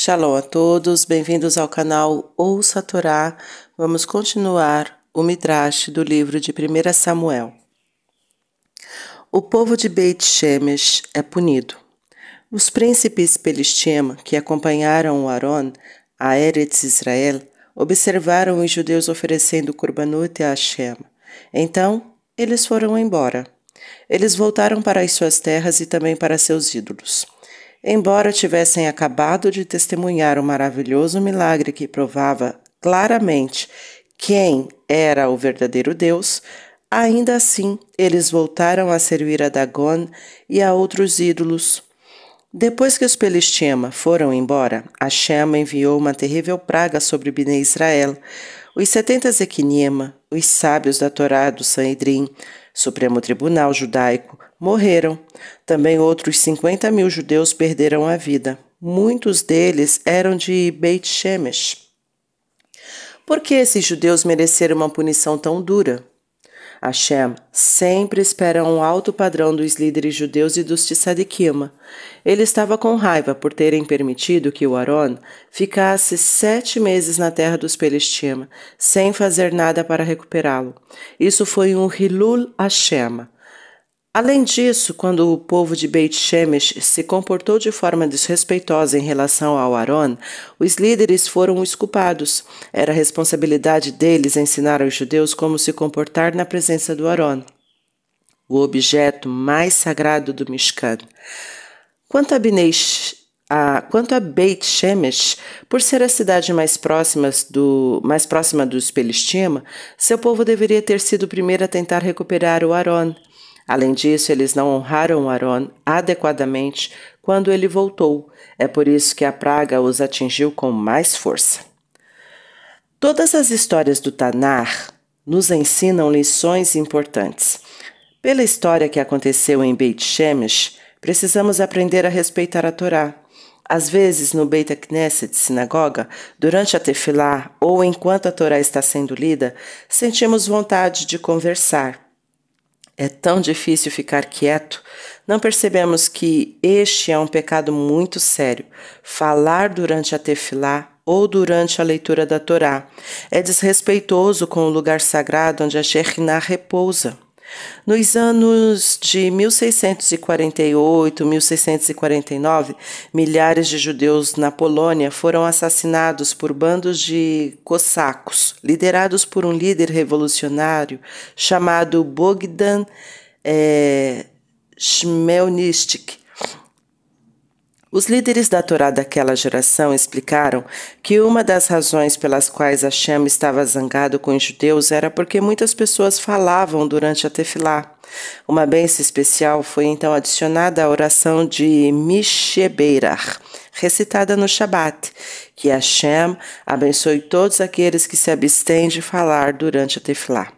Shalom a todos, bem-vindos ao canal Ouça a Torá. Vamos continuar o Midrash do livro de 1 Samuel. O povo de Beit Shemesh é punido. Os príncipes Pelishtim que acompanharam o Aron a Eretz Israel observaram os judeus oferecendo Korbanot a Hashem. Então, eles foram embora. Eles voltaram para as suas terras e também para seus ídolos. Embora tivessem acabado de testemunhar um maravilhoso milagre que provava claramente quem era o verdadeiro Deus, ainda assim eles voltaram a servir a Dagon e a outros ídolos. Depois que os Pelishtim foram embora, Hashem enviou uma terrível praga sobre Bnei Israel. Os 70 Zequinim, os sábios da Torá do Sanhedrin, Supremo Tribunal Judaico, morreram. Também outros 50.000 judeus perderam a vida. Muitos deles eram de Beit Shemesh. Por que esses judeus mereceram uma punição tão dura? Hashem sempre espera um alto padrão dos líderes judeus e dos tzadikim. Ele estava com raiva por terem permitido que o Aron ficasse 7 meses na terra dos Pelishtim, sem fazer nada para recuperá-lo. Isso foi um Hilul Hashem. Além disso, quando o povo de Beit Shemesh se comportou de forma desrespeitosa em relação ao Aron, os líderes foram os culpados. Era responsabilidade deles ensinar aos judeus como se comportar na presença do Aron, o objeto mais sagrado do Mishkan. Quanto a Beit Shemesh, por ser a cidade mais próxima dos Pelishtim, seu povo deveria ter sido o primeiro a tentar recuperar o Aron. Além disso, eles não honraram o Aron adequadamente quando ele voltou. É por isso que a praga os atingiu com mais força. Todas as histórias do Tanar nos ensinam lições importantes. Pela história que aconteceu em Beit Shemesh, precisamos aprender a respeitar a Torá. Às vezes, no Beit Knesset, sinagoga, durante a tefilá ou enquanto a Torá está sendo lida, sentimos vontade de conversar. É tão difícil ficar quieto. Não percebemos que este é um pecado muito sério. Falar durante a tefilá ou durante a leitura da Torá é desrespeitoso com o lugar sagrado onde a Shekhinah repousa. Nos anos de 1648 e 1649, milhares de judeus na Polônia foram assassinados por bandos de cossacos, liderados por um líder revolucionário chamado Bogdan Chmielnicki. Os líderes da Torá daquela geração explicaram que uma das razões pelas quais Hashem estava zangado com os judeus era porque muitas pessoas falavam durante a tefilá. Uma bênção especial foi então adicionada à oração de Mishebeirach, recitada no Shabat, que Hashem abençoe todos aqueles que se abstêm de falar durante a tefilá.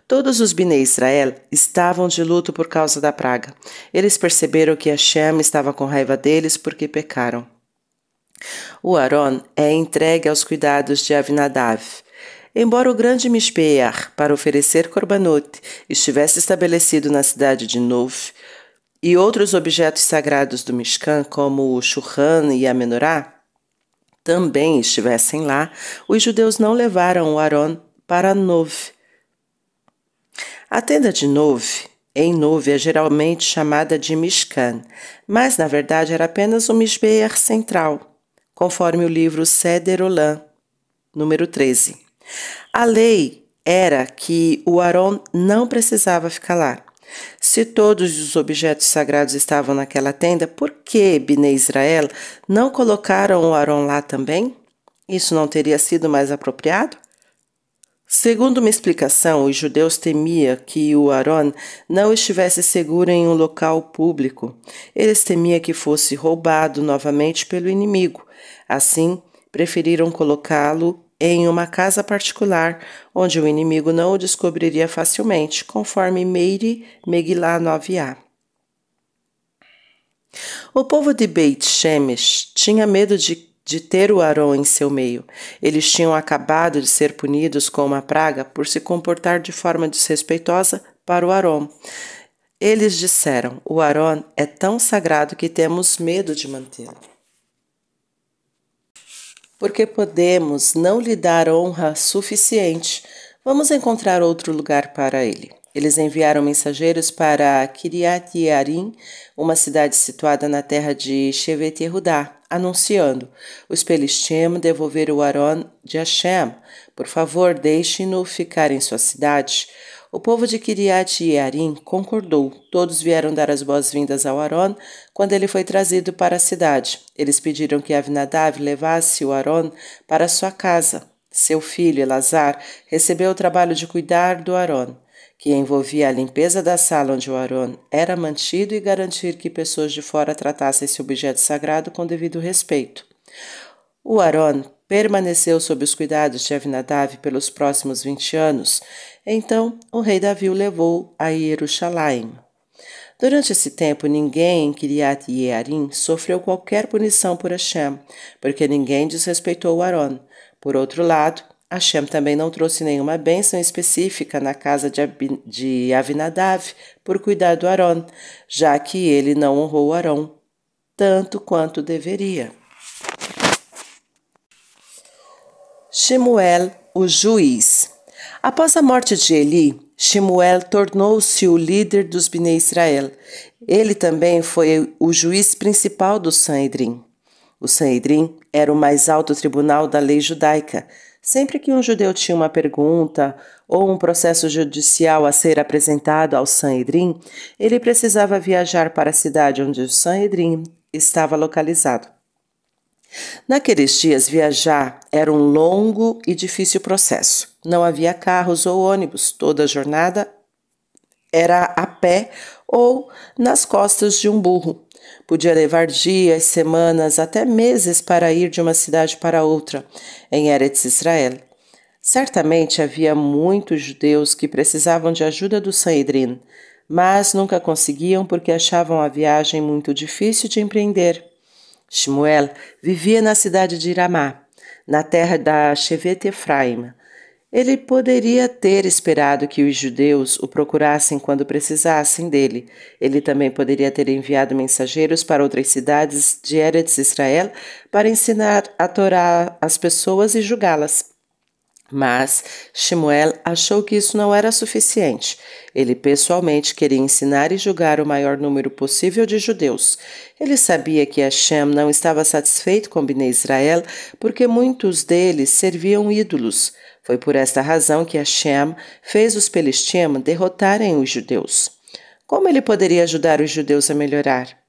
Todos os Bnei Israel estavam de luto por causa da praga. Eles perceberam que Hashem estava com raiva deles porque pecaram. O Aron é entregue aos cuidados de Avinadav. Embora o grande Mishbeach para oferecer Korbanot estivesse estabelecido na cidade de Nov, e outros objetos sagrados do Mishkan, como o Shulchan e a Menorá, também estivessem lá, os judeus não levaram o Aron para Nov. A tenda de Nov, em Nov, é geralmente chamada de Mishkan, mas na verdade era apenas o Mishbeach central, conforme o livro Seder Olam, número 13. A lei era que o Aron não precisava ficar lá. Se todos os objetos sagrados estavam naquela tenda, por que Bnei Israel não colocaram o Aron lá também? Isso não teria sido mais apropriado? Segundo uma explicação, os judeus temiam que o Aron não estivesse seguro em um local público. Eles temiam que fosse roubado novamente pelo inimigo. Assim, preferiram colocá-lo em uma casa particular, onde o inimigo não o descobriria facilmente, conforme Meiri Megillah 9a. O povo de Beit Shemesh tinha medo de ter o Aron em seu meio. Eles tinham acabado de ser punidos com uma praga por se comportar de forma desrespeitosa para o Aron. Eles disseram: o Aron é tão sagrado que temos medo de mantê-lo. Porque podemos não lhe dar honra suficiente, vamos encontrar outro lugar para ele. Eles enviaram mensageiros para Kiriat Yearim, uma cidade situada na terra de Shevet Yehudá, anunciando: os Pelistim devolveram o Aron de Hashem. Por favor, deixem-no ficar em sua cidade. O povo de Kiriat Yearim concordou. Todos vieram dar as boas-vindas ao Aron quando ele foi trazido para a cidade. Eles pediram que Avinadav levasse o Aron para sua casa. Seu filho, Elazar, recebeu o trabalho de cuidar do Aron, que envolvia a limpeza da sala onde o Aron era mantido e garantir que pessoas de fora tratassem esse objeto sagrado com devido respeito. O Aron permaneceu sob os cuidados de Avinadav pelos próximos 20 anos. Então, o rei Davi o levou a Jerusalém. Durante esse tempo, ninguém em Kiriat Yearim sofreu qualquer punição por Hashem, porque ninguém desrespeitou o Aron. Por outro lado, Hashem também não trouxe nenhuma bênção específica na casa de Avinadav por cuidar do Aron, já que ele não honrou o Aron tanto quanto deveria. Shemuel, o juiz. Após a morte de Eli, Shemuel tornou-se o líder dos Bnei Israel. Ele também foi o juiz principal do Sanhedrin. O Sanhedrin era o mais alto tribunal da lei judaica. Sempre que um judeu tinha uma pergunta ou um processo judicial a ser apresentado ao Sanhedrin, ele precisava viajar para a cidade onde o Sanhedrin estava localizado. Naqueles dias, viajar era um longo e difícil processo. Não havia carros ou ônibus, toda a jornada era a pé ou nas costas de um burro. Podia levar dias, semanas, até meses para ir de uma cidade para outra, em Eretz Israel. Certamente havia muitos judeus que precisavam de ajuda do Sanhedrin, mas nunca conseguiam porque achavam a viagem muito difícil de empreender. Shemuel vivia na cidade de Ramá, na terra da Shevet Efraim. Ele poderia ter esperado que os judeus o procurassem quando precisassem dele. Ele também poderia ter enviado mensageiros para outras cidades de Eretz Israel para ensinar a Torá às pessoas e julgá-las. Mas Shemuel achou que isso não era suficiente. Ele pessoalmente queria ensinar e julgar o maior número possível de judeus. Ele sabia que Hashem não estava satisfeito com Bnei Israel porque muitos deles serviam ídolos. Foi por esta razão que Hashem fez os Pelistim derrotarem os judeus. Como ele poderia ajudar os judeus a melhorar?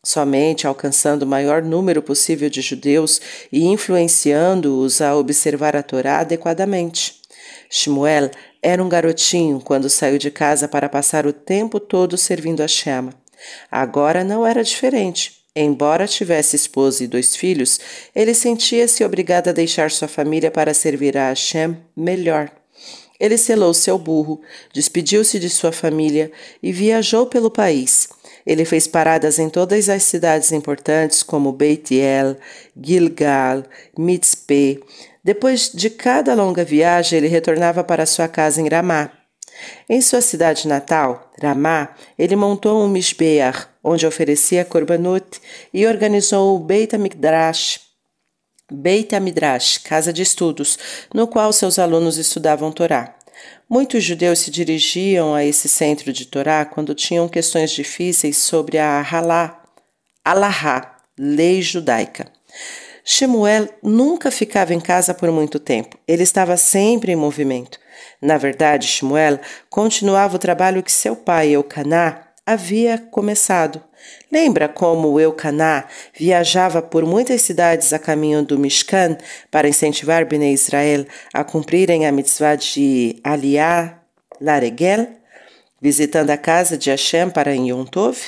Somente alcançando o maior número possível de judeus e influenciando-os a observar a Torá adequadamente. Shemuel era um garotinho quando saiu de casa para passar o tempo todo servindo a Hashem. Agora não era diferente. Embora tivesse esposa e 2 filhos, ele sentia-se obrigado a deixar sua família para servir a Hashem melhor. Ele selou seu burro, despediu-se de sua família e viajou pelo país. Ele fez paradas em todas as cidades importantes como Beit El, Gilgal, Mitzpe. Depois de cada longa viagem, ele retornava para sua casa em Ramá. Em sua cidade natal, Ramá, ele montou um Mishbeach, onde oferecia korbanot, e organizou o Beit HaMidrash, casa de estudos, no qual seus alunos estudavam Torá. Muitos judeus se dirigiam a esse centro de Torá quando tinham questões difíceis sobre a Halahá, lei judaica. Shemuel nunca ficava em casa por muito tempo. Ele estava sempre em movimento. Na verdade, Shemuel continuava o trabalho que seu pai, Eucaná, havia começado. Lembra como Eucaná viajava por muitas cidades a caminho do Mishkan para incentivar Bnei Israel a cumprirem a mitzvah de Aliyah Laregel, visitando a casa de Hashem para Yom Tov?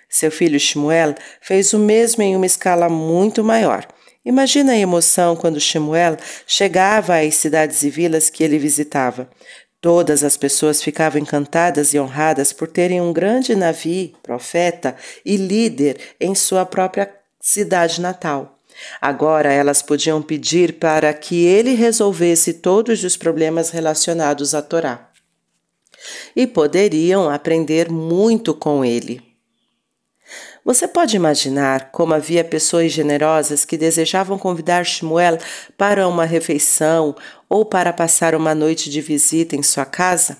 Seu filho Shemuel fez o mesmo em uma escala muito maior. Imagina a emoção quando Shemuel chegava às cidades e vilas que ele visitava. Todas as pessoas ficavam encantadas e honradas por terem um grande Navi, profeta e líder em sua própria cidade natal. Agora elas podiam pedir para que ele resolvesse todos os problemas relacionados à Torá. e poderiam aprender muito com ele. Você pode imaginar como havia pessoas generosas que desejavam convidar Shmuel para uma refeição ou para passar uma noite de visita em sua casa?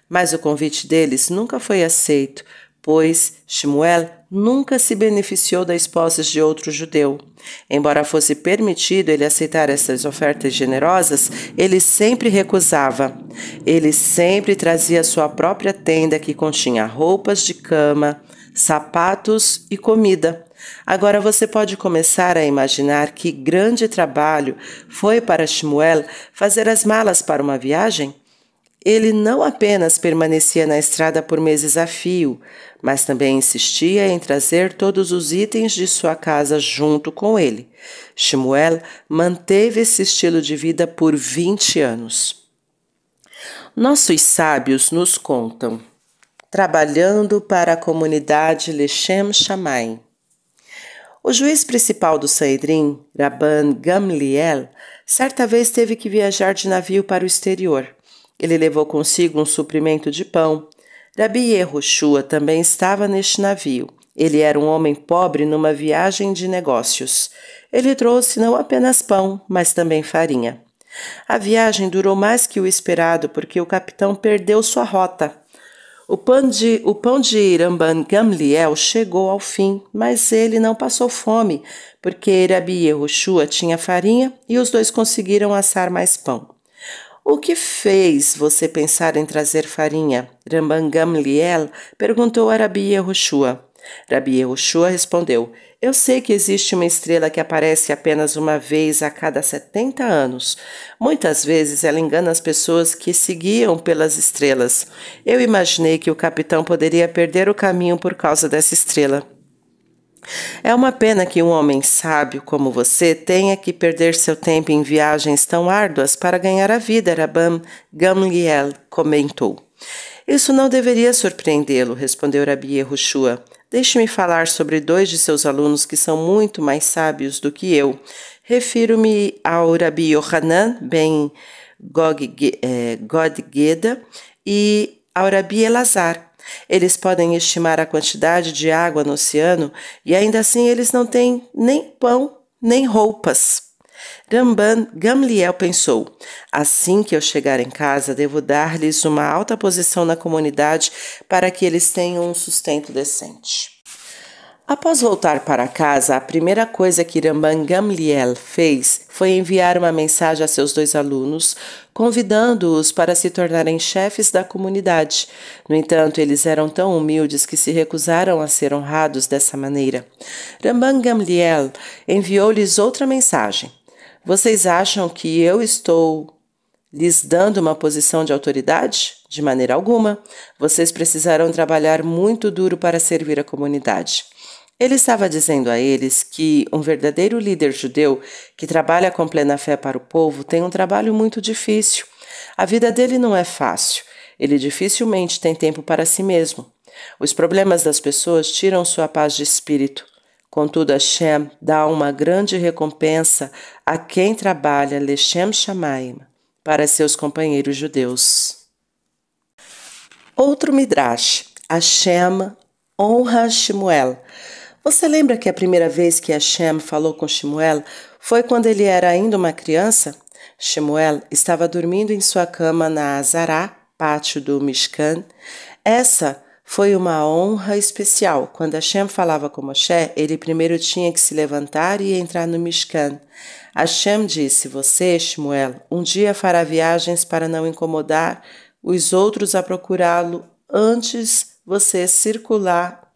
Mas o convite deles nunca foi aceito, pois Shmuel nunca se beneficiou das posses de outro judeu. Embora fosse permitido ele aceitar essas ofertas generosas, ele sempre recusava. Ele sempre trazia sua própria tenda que continha roupas de cama, sapatos e comida. Agora você pode começar a imaginar que grande trabalho foi para Shmuel fazer as malas para uma viagem? Ele não apenas permanecia na estrada por meses a fio, mas também insistia em trazer todos os itens de sua casa junto com ele. Shmuel manteve esse estilo de vida por 20 anos. Nossos sábios nos contam: trabalhando para a comunidade Lechem Shammai. O juiz principal do Sanedrim, Rabban Gamliel, certa vez teve que viajar de navio para o exterior. Ele levou consigo um suprimento de pão. Rabi Yehoshua também estava neste navio. Ele era um homem pobre numa viagem de negócios. Ele trouxe não apenas pão, mas também farinha. A viagem durou mais que o esperado porque o capitão perdeu sua rota. O pão de Rabban Gamliel chegou ao fim, mas ele não passou fome, porque Rabi Yehoshua tinha farinha e os dois conseguiram assar mais pão. O que fez você pensar em trazer farinha? Rabban Gamliel perguntou a Rabi Yehoshua. Rabi Yehoshua respondeu: eu sei que existe uma estrela que aparece apenas uma vez a cada 70 anos. Muitas vezes ela engana as pessoas que se guiam pelas estrelas. Eu imaginei que o capitão poderia perder o caminho por causa dessa estrela. É uma pena que um homem sábio como você tenha que perder seu tempo em viagens tão árduas para ganhar a vida, Rabban Gamliel comentou. Isso não deveria surpreendê-lo, respondeu Rabi Yehoshua. Deixe-me falar sobre 2 de seus alunos que são muito mais sábios do que eu. Refiro-me ao Rabi Yohanan ben Godgeda e ao Rabi Elazar. Eles podem estimar a quantidade de água no oceano e ainda assim eles não têm nem pão nem roupas. Rabban Gamliel pensou: assim que eu chegar em casa, devo dar-lhes uma alta posição na comunidade para que eles tenham um sustento decente. Após voltar para casa, a primeira coisa que Rabban Gamliel fez foi enviar uma mensagem a seus 2 alunos, convidando-os para se tornarem chefes da comunidade. No entanto, eles eram tão humildes que se recusaram a ser honrados dessa maneira. Rabban Gamliel enviou-lhes outra mensagem: vocês acham que eu estou lhes dando uma posição de autoridade? De maneira alguma. Vocês precisarão trabalhar muito duro para servir a comunidade. Ele estava dizendo a eles que um verdadeiro líder judeu que trabalha com plena fé para o povo tem um trabalho muito difícil. A vida dele não é fácil. Ele dificilmente tem tempo para si mesmo. Os problemas das pessoas tiram sua paz de espírito. Contudo, Hashem dá uma grande recompensa a quem trabalha Lechem Shammai para seus companheiros judeus. Outro Midrash: Hashem honra Shmuel. Você lembra que a primeira vez que Hashem falou com Shmuel foi quando ele era ainda uma criança? Shmuel estava dormindo em sua cama na Azará, pátio do Mishkan. Essa foi uma honra especial. Quando Hashem falava com Moshe, ele primeiro tinha que se levantar e entrar no Mishkan. Hashem disse: você, Shmuel, um dia fará viagens para não incomodar os outros a procurá-lo antes você circular.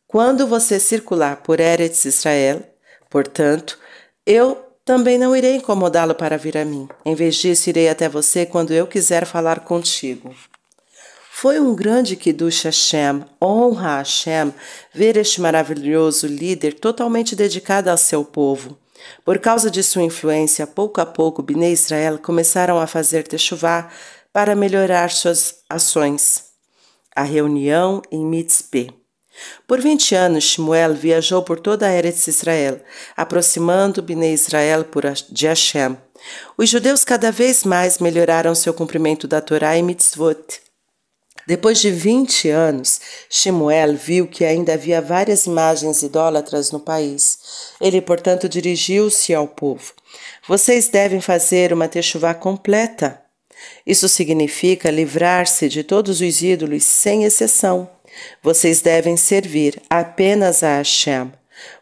Quando você circular por Eretz Israel, portanto, eu também não irei incomodá-lo para vir a mim. Em vez disso, irei até você quando eu quiser falar contigo. Foi um grande Kiddush Hashem, honra a Hashem, ver este maravilhoso líder totalmente dedicado ao seu povo. Por causa de sua influência, pouco a pouco, Bnei Israel começaram a fazer techuvá para melhorar suas ações. A reunião em Mitzpeh. Por 20 anos, Shmuel viajou por toda a Eretz Israel, aproximando Bnei Israel de Hashem. Os judeus cada vez mais melhoraram seu cumprimento da Torá e Mitzvot. Depois de 20 anos, Shemuel viu que ainda havia várias imagens idólatras no país. Ele, portanto, dirigiu-se ao povo. Vocês devem fazer uma techuvá completa. Isso significa livrar-se de todos os ídolos, sem exceção. Vocês devem servir apenas a Hashem.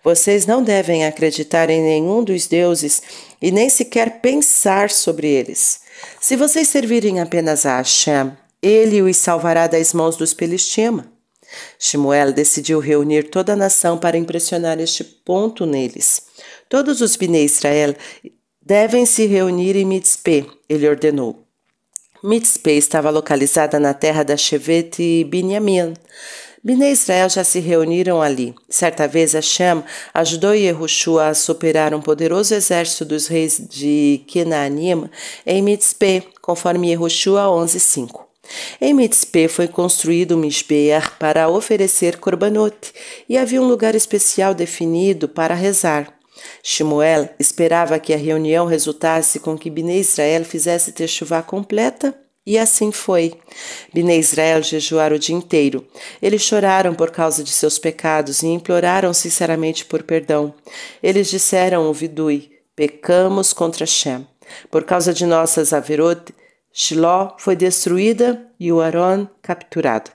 Vocês não devem acreditar em nenhum dos deuses e nem sequer pensar sobre eles. Se vocês servirem apenas a Hashem, ele os salvará das mãos dos Pelistima. Shemuel decidiu reunir toda a nação para impressionar este ponto neles. Todos os Bnei Israel devem se reunir em Mitzpé, ele ordenou. Mitzpé estava localizada na terra da Shevet e Binyamin. Bnei Israel já se reuniram ali. Certa vez Hashem ajudou Yehoshua a superar um poderoso exército dos reis de Kenaanim em Mitzpé, conforme Yehoshua 11:5. Em Mitzpé foi construído um Mishbeach para oferecer korbanot, e havia um lugar especial definido para rezar. Shemuel esperava que a reunião resultasse com que Bnei Israel fizesse techuvá completa, e assim foi. Bnei Israel jejuaram o dia inteiro. Eles choraram por causa de seus pecados e imploraram sinceramente por perdão. Eles disseram o vidui: pecamos contra Hashem. Por causa de nossas averot, Shiló foi destruída e o Aron capturado.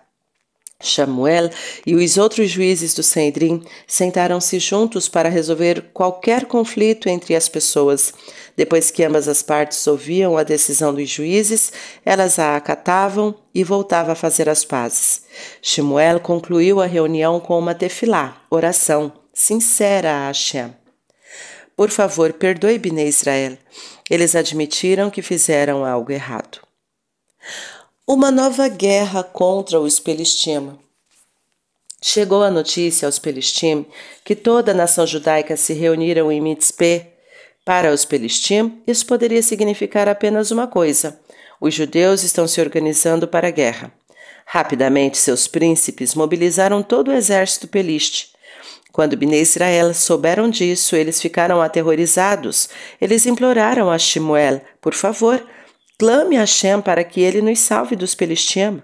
Shemuel e os outros juízes do Sanedrim sentaram-se juntos para resolver qualquer conflito entre as pessoas. Depois que ambas as partes ouviam a decisão dos juízes, elas a acatavam e voltavam a fazer as pazes. Shemuel concluiu a reunião com uma tefilá, oração sincera a Hashem. Por favor, perdoe Bnei Israel. Eles admitiram que fizeram algo errado. Uma nova guerra contra os Pelistima. Chegou a notícia aos Pelistim que toda a nação judaica se reuniram em Mitzpé. Para os Pelistim, isso poderia significar apenas uma coisa: os judeus estão se organizando para a guerra. Rapidamente, seus príncipes mobilizaram todo o exército peliste. Quando Bnei Israel souberam disso, eles ficaram aterrorizados. Eles imploraram a Shemuel: por favor, clame a Hashem para que ele nos salve dos Pelistim.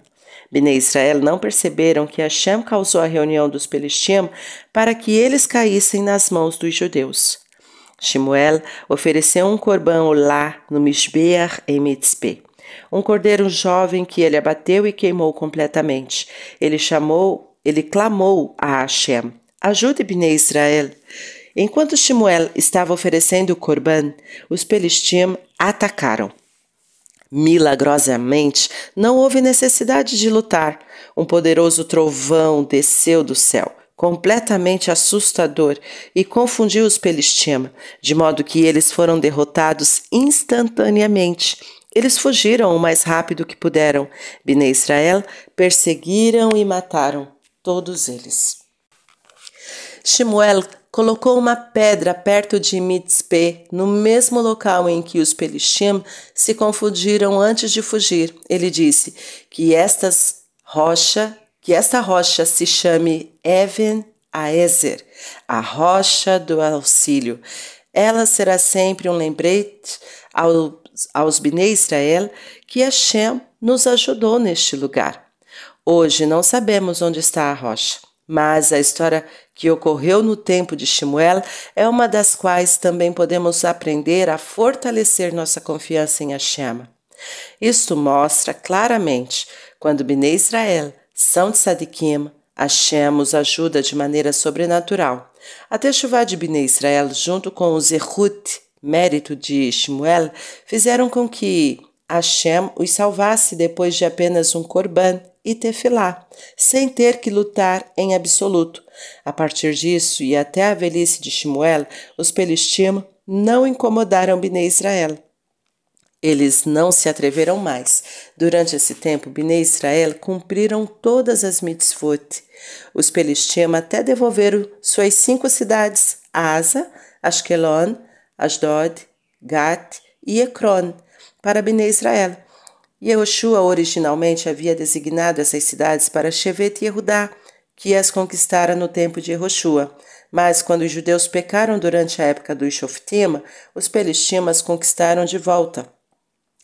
Bnei Israel não perceberam que Hashem causou a reunião dos Pelistim para que eles caíssem nas mãos dos judeus. Shemuel ofereceu um corban olá no Mishbeach em Mitzpé. Um cordeiro jovem que ele abateu e queimou completamente. Ele clamou a Hashem: ajude Bnei Israel. Enquanto Shemuel estava oferecendo o corban, os Pelistim atacaram. Milagrosamente, não houve necessidade de lutar. Um poderoso trovão desceu do céu, completamente assustador, e confundiu os Pelistim, de modo que eles foram derrotados instantaneamente. Eles fugiram o mais rápido que puderam. Bnei Israel perseguiram e mataram todos eles. Shemuel colocou uma pedra perto de Mitzpé, no mesmo local em que os Pelistim se confundiram antes de fugir. Ele disse que esta rocha se chame Even Aezer, a rocha do auxílio. Ela será sempre um lembrete aos Bnei Israel que Hashem nos ajudou neste lugar. Hoje não sabemos onde está a rocha, mas a história que ocorreu no tempo de Shemuel é uma das quais também podemos aprender a fortalecer nossa confiança em Hashem. Isto mostra claramente, quando Bnei Israel são tzadikim, Hashem os ajuda de maneira sobrenatural. A techuvá de Bnei Israel, junto com o zehut, mérito de Shemuel, fizeram com que Hashem os salvasse depois de apenas um corban e tefilá, sem ter que lutar em absoluto. A partir disso e até a velhice de Shemuel, os Pelistim não incomodaram Bnei Israel. Eles não se atreveram mais. Durante esse tempo, Bnei Israel cumpriram todas as mitzvot. Os Pelistim até devolveram suas 5 cidades, Asa, Ashkelon, Asdod, Gat e Ekron, para Bnei Israel. Yehoshua originalmente havia designado essas cidades para Shevet e Yehudá, que as conquistara no tempo de Yehoshua. Mas quando os judeus pecaram durante a época dos Shoftim, os Pelistim as conquistaram de volta.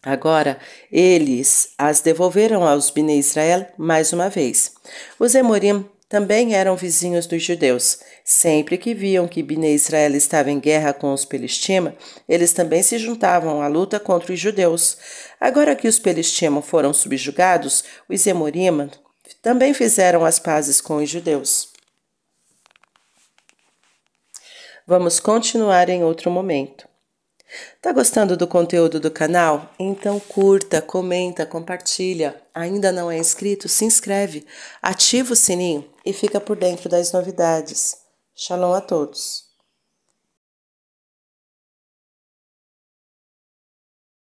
Agora, eles as devolveram aos Bnei Israel mais uma vez. Os Emorim também eram vizinhos dos judeus. Sempre que viam que Bnei Israel estava em guerra com os Pelistima, eles também se juntavam à luta contra os judeus. Agora que os Pelistima foram subjugados, os Emorim também fizeram as pazes com os judeus. Vamos continuar em outro momento. Tá gostando do conteúdo do canal? Então curta, comenta, compartilha. Ainda não é inscrito? Se inscreve, ativa o sininho e fica por dentro das novidades. Shalom a todos!